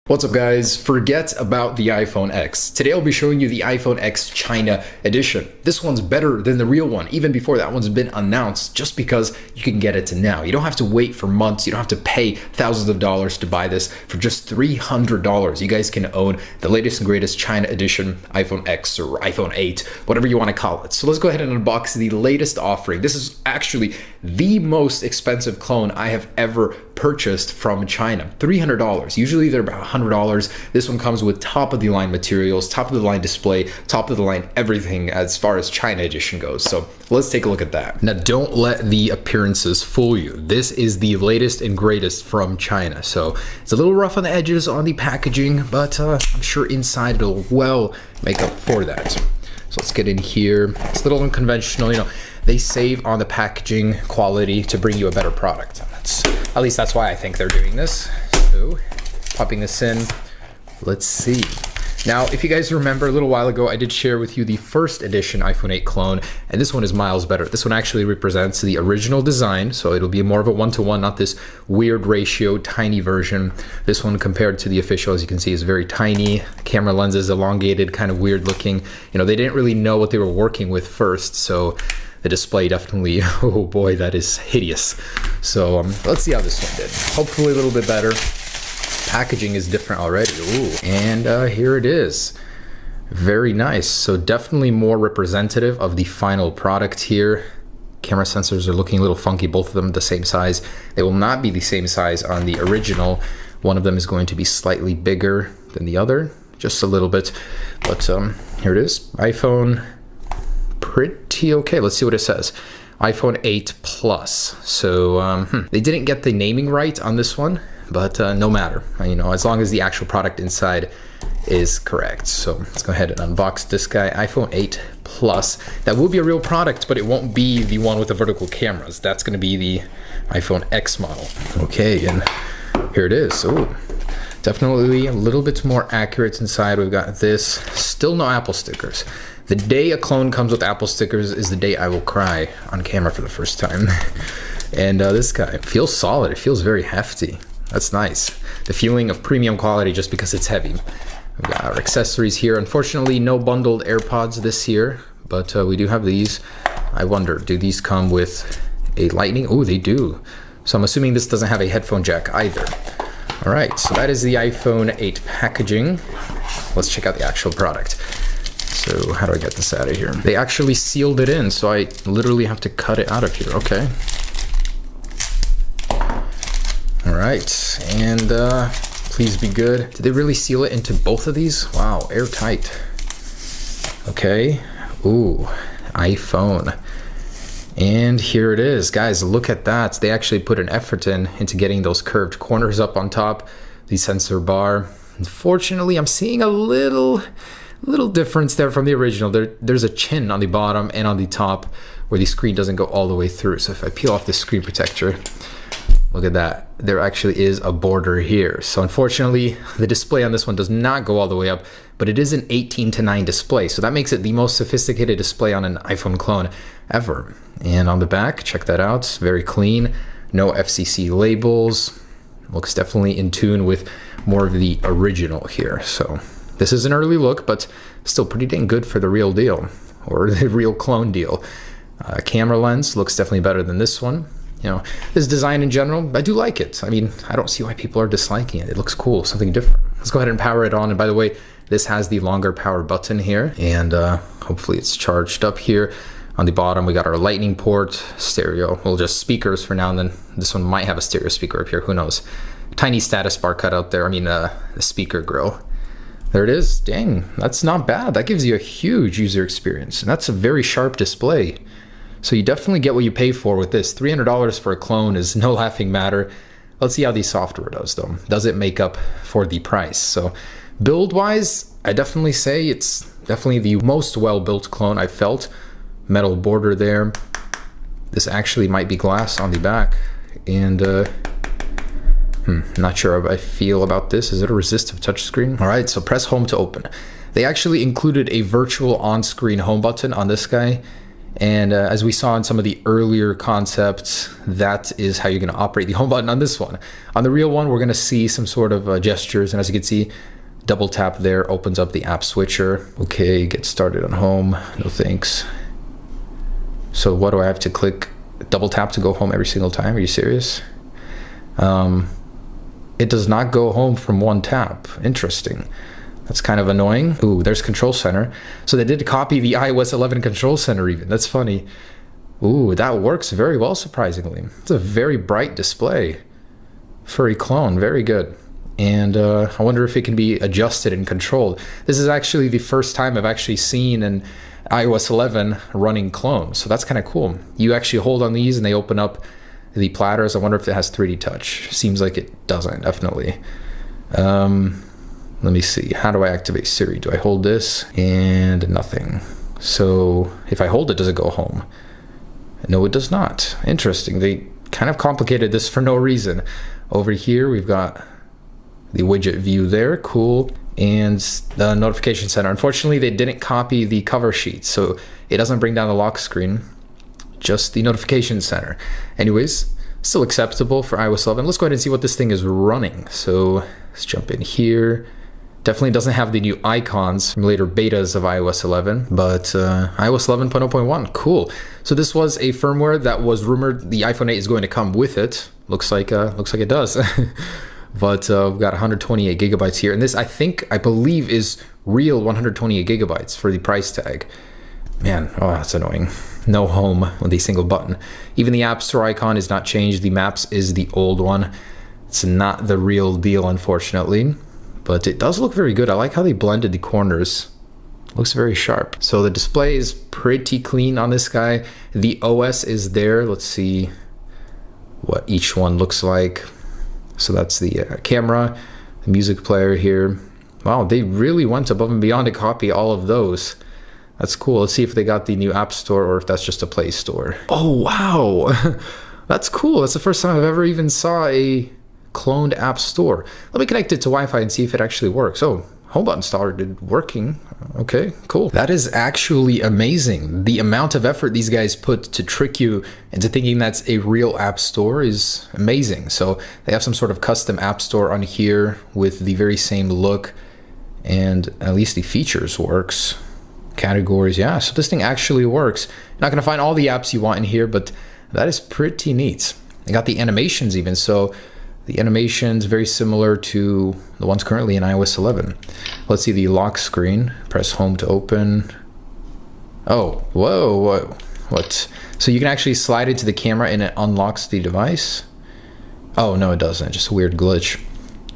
What's up guys, forget about the iPhone X. Today I'll be showing you the iPhone X China edition. This one's better than the real one, even before that one's been announced, just because you can get it now. You don't have to wait for months, you don't have to pay thousands of dollars to buy this. For just $300, you guys can own the latest and greatest China edition iPhone X or iPhone 8, whatever you want to call it. So let's go ahead and unbox the latest offering. This is actually the most expensive clone I have ever purchased from China. $300. Usually they're about $100. This one comes with top of the line materials, top of the line display, top of the line everything as far as China edition goes. So let's take a look at that. Now don't let the appearances fool you. This is the latest and greatest from China. So it's a little rough on the edges on the packaging, but I'm sure inside it'll well make up for that. So let's get in here. It's a little unconventional, you know. They save on the packaging quality to bring you a better product. At least that's why I think they're doing this. So, popping this in, let's see. Now, if you guys remember a little while ago, I did share with you the first edition iPhone 8 clone, and this one is miles better. This one actually represents the original design, so it'll be more of a one-to-one, not this weird ratio, tiny version. This one compared to the official, as you can see, is very tiny. Camera lens is elongated, kind of weird looking. You know, they didn't really know what they were working with first, so the display definitely, oh boy, that is hideous. So let's see how this one did. Hopefully a little bit better. Packaging is different already. Ooh. And here it is. Very nice. So definitely more representative of the final product here. Camera sensors are looking a little funky, both of them the same size. They will not be the same size on the original. One of them is going to be slightly bigger than the other, just a little bit. But here it is. iPhone, pretty okay. Let's see what it says. iPhone 8 Plus. So they didn't get the naming right on this one, but no matter. You know, as long as the actual product inside is correct. So let's go ahead and unbox this guy. iPhone 8 Plus. That will be a real product, but it won't be the one with the vertical cameras. That's going to be the iPhone X model. Okay, and here it is. Oh, definitely a little bit more accurate inside. We've got this. Still no Apple stickers. The day a clone comes with Apple stickers is the day I will cry on camera for the first time. And this guy feels solid. It feels very hefty. That's nice. The feeling of premium quality just because it's heavy. We've got our accessories here. Unfortunately, no bundled AirPods this year, but we do have these. I wonder, do these come with a lightning? Oh, they do. So I'm assuming this doesn't have a headphone jack either. All right, so that is the iPhone 8 packaging. Let's check out the actual product. So how do I get this out of here? They actually sealed it in, so I literally have to cut it out of here. Okay. All right, and please be good. Did they really seal it into both of these? Wow, airtight. Okay. Ooh, iPhone. And here it is. Guys, look at that. They actually put an effort into getting those curved corners up on top, the sensor bar. Unfortunately, I'm seeing a little difference there from the original. There's a chin on the bottom and on the top where the screen doesn't go all the way through. So if I peel off the screen protector, look at that. There actually is a border here. So unfortunately, the display on this one does not go all the way up, but it is an 18:9 display. So that makes it the most sophisticated display on an iPhone clone ever. And on the back, check that out. Very clean. No FCC labels. Looks definitely in tune with more of the original here. So this is an early look, but still pretty dang good for the real deal, or the real clone deal. Camera lens looks definitely better than this one. You know, this design in general, I do like it. I mean, I don't see why people are disliking it. It looks cool, something different. Let's go ahead and power it on. And by the way, this has the longer power button here, and hopefully it's charged up here. On the bottom, we got our lightning port, stereo, well, just speakers for now, and then this one might have a stereo speaker up here, who knows. Tiny status bar cut out there, the speaker grill. There it is. Dang, that's not bad. That gives you a huge user experience, and that's a very sharp display. So you definitely get what you pay for with this. $300 for a clone is no laughing matter. Let's see how the software does though. Does it make up for the price? So build-wise, I definitely say it's definitely the most well-built clone I've felt. Metal border there. This actually might be glass on the back, and not sure how I feel about this. Is it a resistive touchscreen? All right, so press home to open. They actually included a virtual on-screen home button on this guy, And as we saw in some of the earlier concepts, that is how you're going to operate the home button on this one. On the real one, we're going to see some sort of gestures. And as you can see, double tap there opens up the app switcher. Okay, get started on home. No thanks. So what do I have to click? Double tap to go home every single time? Are you serious? It does not go home from one tap. Interesting. That's kind of annoying. Ooh, there's Control Center. So they did copy the iOS 11 Control Center even. That's funny. Ooh, that works very well, surprisingly. It's a very bright display. Furry clone, very good. And I wonder if it can be adjusted and controlled. This is actually the first time I've actually seen an iOS 11 running clone. So that's kind of cool. You actually hold on these and they open up the platters. I wonder if it has 3D touch. Seems like it doesn't, definitely. Let me see. How do I activate Siri? Do I hold this? And nothing. So if I hold it, does it go home? No, it does not. Interesting. They kind of complicated this for no reason. Over here, we've got the widget view there. Cool. And the notification center. Unfortunately, they didn't copy the cover sheet, so it doesn't bring down the lock screen, just the notification center. Anyways, still acceptable for iOS 11. Let's go ahead and see what this thing is running. So let's jump in here. Definitely doesn't have the new icons from later betas of iOS 11, but iOS 11.0.1, cool. So this was a firmware that was rumored the iPhone 8 is going to come with it. Looks like it does. But we've got 128 gigabytes here, and this I believe is real 128 gigabytes for the price tag. Man, oh, that's annoying. No home with a single button. Even the App Store icon is not changed. The Maps is the old one. It's not the real deal, unfortunately. But it does look very good. I like how they blended the corners. Looks very sharp. So the display is pretty clean on this guy. The OS is there. Let's see what each one looks like. So that's the camera, the music player here. Wow, they really went above and beyond to copy all of those. That's cool. Let's see if they got the new App Store or if that's just a Play Store. Oh, wow. That's cool. That's the first time I've ever even saw a cloned App Store. Let me connect it to Wi-Fi and see if it actually works. Oh, home button started working. Okay, cool. That is actually amazing. The amount of effort these guys put to trick you into thinking that's a real App Store is amazing. So they have some sort of custom App Store on here with the very same look, and at least the features works. Categories, yeah, so this thing actually works. You're not gonna find all the apps you want in here, but that is pretty neat. They got the animations even, so the animations very similar to the ones currently in iOS 11. Let's see the lock screen. Press home to open. Oh, whoa, what? So you can actually slide into the camera and it unlocks the device? Oh, no, it doesn't, just a weird glitch.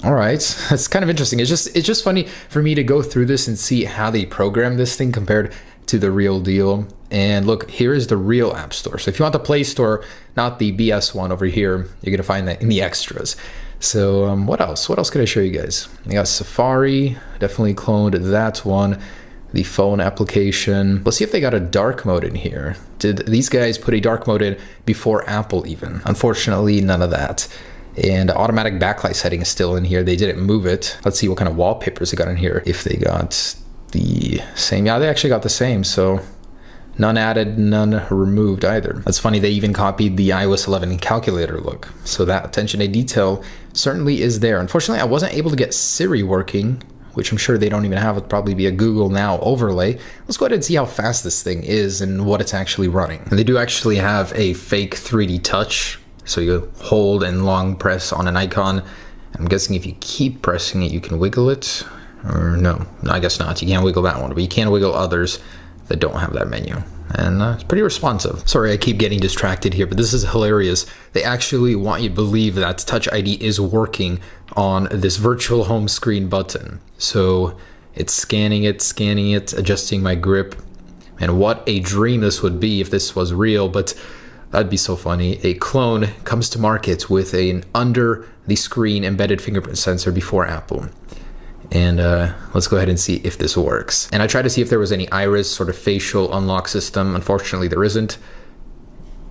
All right, that's kind of interesting. It's just funny for me to go through this and see how they program this thing compared to the real deal. And look, here is the real App Store. So if you want the Play Store, not the BS one over here, you're gonna find that in the extras. So what else? What else could I show you guys? I got Safari, definitely cloned that one. The phone application. Let's see if they got a dark mode in here. Did these guys put a dark mode in before Apple even? Unfortunately, none of that. And automatic backlight setting is still in here. They didn't move it. Let's see what kind of wallpapers they got in here. If they got the same. Yeah, they actually got the same. So none added, none removed either. That's funny. They even copied the iOS 11 calculator look. So that attention to detail certainly is there. Unfortunately, I wasn't able to get Siri working, which I'm sure they don't even have. It'd probably be a Google Now overlay. Let's go ahead and see how fast this thing is and what it's actually running. And they do actually have a fake 3D touch. So you hold and long press on an icon. I'm guessing if you keep pressing it, you can wiggle it. Or no, I guess not. You can't wiggle that one, but you can wiggle others that don't have that menu. And it's pretty responsive. Sorry, I keep getting distracted here, but this is hilarious. They actually want you to believe that Touch ID is working on this virtual home screen button. So it's scanning it, adjusting my grip. And what a dream this would be if this was real, but that'd be so funny. A clone comes to market with an under the screen embedded fingerprint sensor before Apple. And let's go ahead and see if this works. And I tried to see if there was any iris sort of facial unlock system. Unfortunately, there isn't.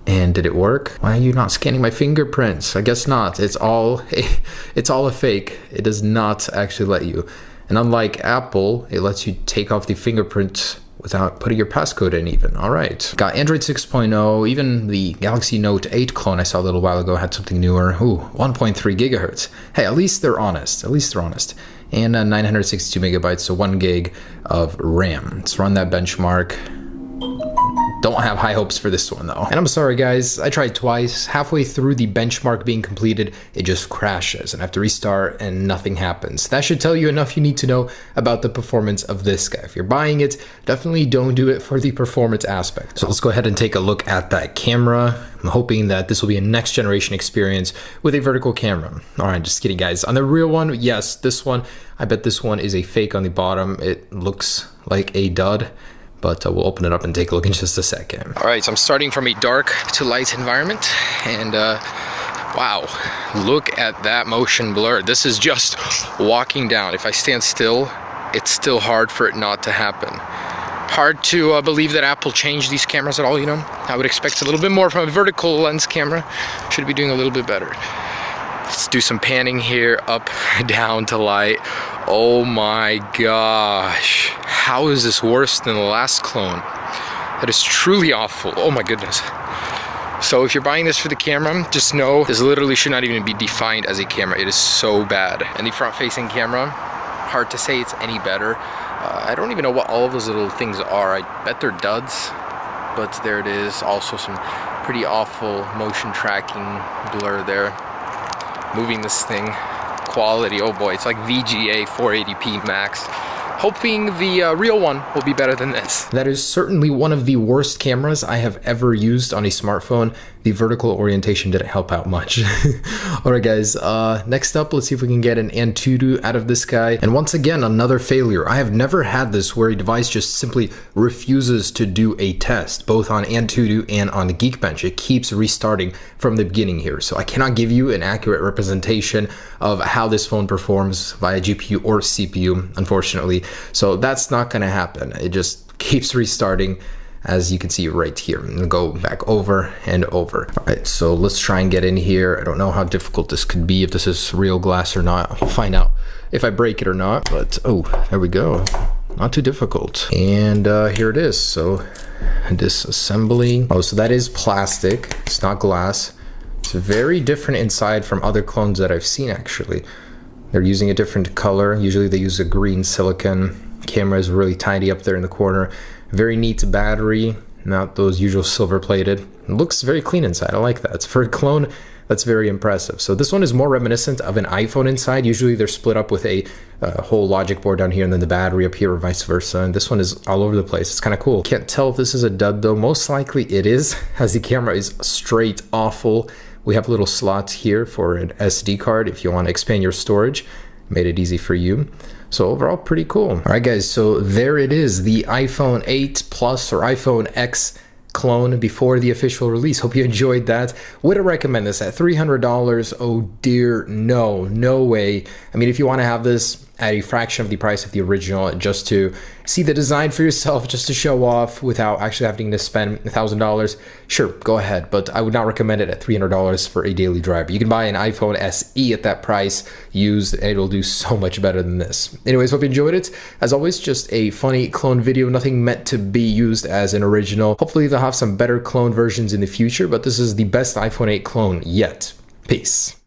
And did it work? Why are you not scanning my fingerprints? I guess not. It's all a fake. It does not actually let you. And unlike Apple, it lets you take off the fingerprint without putting your passcode in even. All right. Got Android 6.0, even the Galaxy Note 8 clone I saw a little while ago had something newer. Ooh, 1.3 gigahertz. Hey, at least they're honest. At least they're honest. And 962 megabytes, so 1 gig of RAM. Let's run that benchmark. Don't have high hopes for this one though. And I'm sorry guys, I tried twice. Halfway through the benchmark being completed, it just crashes and I have to restart and nothing happens. That should tell you enough you need to know about the performance of this guy. If you're buying it, definitely don't do it for the performance aspect. So let's go ahead and take a look at that camera. I'm hoping that this will be a next generation experience with a vertical camera. All right, just kidding guys. On the real one, yes, this one, I bet this one is a fake on the bottom. It looks like a dud. But we'll open it up and take a look in just a second. All right, so I'm starting from a dark to light environment, and wow, look at that motion blur. This is just walking down. If I stand still, it's still hard for it not to happen. Hard to believe that Apple changed these cameras at all, you know? I would expect a little bit more from a vertical lens camera. Should be doing a little bit better. Let's do some panning here, up, down to light. Oh my gosh. How is this worse than the last clone? That is truly awful. Oh my goodness. So if you're buying this for the camera, just know this literally should not even be defined as a camera. It is so bad. And the front-facing camera, hard to say it's any better. I don't even know what all of those little things are. I bet they're duds, but there it is. Also some pretty awful motion tracking blur there. Moving this thing, quality, oh boy, it's like VGA 480p max. Hoping the real one will be better than this. That is certainly one of the worst cameras I have ever used on a smartphone. The vertical orientation didn't help out much. All right, guys, next up, let's see if we can get an Antutu out of this guy. And once again, another failure. I have never had this where a device just simply refuses to do a test, both on Antutu and on the Geekbench. It keeps restarting from the beginning here. So I cannot give you an accurate representation of how this phone performs via GPU or CPU, unfortunately. So that's not gonna happen. It just keeps restarting, as you can see right here, and go back over and over. All right, so let's try and get in here. I don't know how difficult this could be, if this is real glass or not. I'll find out if I break it or not, but oh, there we go. Not too difficult. And here it is. So disassembly. Oh, so that is plastic. It's not glass. It's very different inside from other clones that I've seen actually. They're using a different color. Usually they use a green silicon. Camera is really tiny up there in the corner. Very neat battery, not those usual silver plated. It looks very clean inside. I like that. For a clone, that's very impressive. So this one is more reminiscent of an iPhone inside. Usually they're split up with a whole logic board down here and then the battery up here or vice versa. And this one is all over the place. It's kind of cool. Can't tell if this is a dud though. Most likely it is, as the camera is straight awful. We have little slots here for an SD card if you want to expand your storage. Made it easy for you. So overall, pretty cool. All right, guys, so there it is, the iPhone 8 Plus or iPhone X clone before the official release. Hope you enjoyed that. Would I recommend this at $300? Oh dear, no, no way. I mean, if you want to have this at a fraction of the price of the original, just to see the design for yourself, just to show off without actually having to spend $1,000, sure, go ahead. But I would not recommend it at $300 for a daily driver. You can buy an iPhone SE at that price used, and it'll do so much better than this. Anyways, hope you enjoyed it. As always, just a funny clone video, nothing meant to be used as an original. Hopefully they'll have some better clone versions in the future, but this is the best iPhone 8 clone yet. Peace.